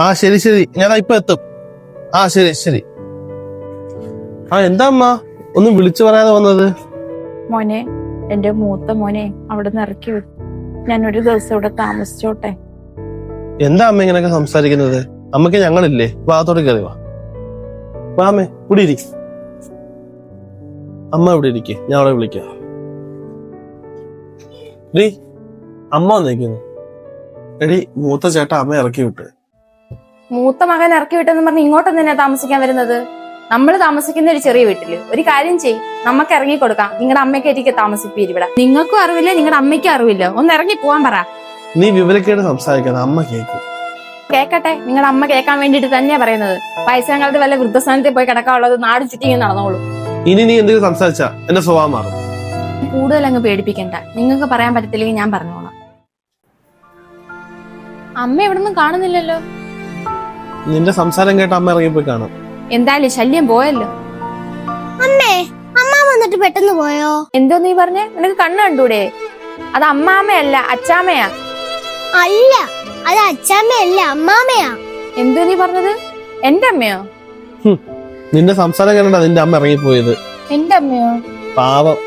ആ ശരി ശരി, ഞാൻ ഇപ്പൊ എത്തും. ആ ശരി ശരി. ആ എന്താ അമ്മ ഒന്നും വിളിച്ചു പറയാതെ വന്നത്? മോനെ, എന്റെ മൂത്ത മോനെ അവിടെ നിന്ന് ഇറക്കി വിട്ടു. ഞാൻ ഒരു ദിവസം ഇവിടെ താമസിച്ചോട്ടെ. എന്താ അമ്മ ഇങ്ങനെയൊക്കെ സംസാരിക്കുന്നത്? അമ്മക്ക് ഞങ്ങളില്ലേ? ഭാഗത്തോട്ട് കയറി വാ. അമ്മേ ഇവിടെ ഇരി. അമ്മ ഇവിടെ ഇരിക്കേ, ഞാൻ അവിടെ വിളിക്കാം. എടി അമ്മ വന്നിരിക്കുന്നു. എടി മൂത്ത ചേട്ടൻ അമ്മ ഇറക്കി വിട്ട്. മൂത്ത മകൻ ഇറക്കി വിട്ടെന്ന് പറഞ്ഞ് ഇങ്ങോട്ടൊന്നും തന്നെ താമസിക്കാൻ വരുന്നത്? നമ്മൾ താമസിക്കുന്ന ഒരു ചെറിയ വീട്ടില് ഒരു കാര്യം ചെയ്, നമുക്ക് ഇറങ്ങി കൊടുക്കാം. നിങ്ങളുടെ അമ്മയ്ക്ക് എനിക്ക് താമസിപ്പീര് ഇവിടെ. നിങ്ങൾക്കും അറിവില്ല, നിങ്ങളുടെ അമ്മയ്ക്കും അറിവില്ല. ഒന്ന് ഇറങ്ങി പോവാൻ പറ. നീ വിവരക്കേട് സംസാരിക്കാതെ, അമ്മ കേൾക്കും. കേക്കട്ടെ, നിങ്ങളുടെ അമ്മ കേൾക്കാൻ വേണ്ടിട്ട് തന്നെയാ പറയുന്നത്. വയസ്സാകാലത്ത് വല്ല വൃദ്ധസ്ഥാനത്തിൽ പോയി കിടക്കാനുള്ളത് നാട് ചുറ്റി നടന്നോളൂ. ഇനി നീ എന്തെങ്കിലും സംസാരിച്ചാ എന്റെ സ്വഭാവം മാറും. കൂടുതൽ അങ്ങ് പേടിപ്പിക്കണ്ട. നിങ്ങൾക്ക് പറയാൻ പറ്റത്തില്ലെങ്കിൽ ഞാൻ പറഞ്ഞോളാം. അമ്മ എവിടൊന്നും കാണുന്നില്ലല്ലോ. നിന്റെ സംസാരം കേട്ട അമ്മ ഇറങ്ങിപ്പോയി കാണും. എന്തായാലും ശല്യം പോയല്ലോ. അമ്മേ, അമ്മ വന്നിട്ട് പെട്ടെന്ന് പോയോ? എന്തോ നീ പറഞ്ഞേ? നിനക്ക് കണ്ണ് കണ്ടൂടെ? അത് അമ്മാമ്മയല്ല, അച്ചാമ്മയാ. അല്ല, അത് അച്ചാമ്മയല്ല, അമ്മാമ്മയാ. എന്തോ നീ പറഞ്ഞത്? എന്റെ അമ്മയോ? നിന്റെ സംസാരം കേട്ടാ നിന്റെ അമ്മ ഇറങ്ങിപ്പോയത്. എന്റെ അമ്മയോ? പാവം.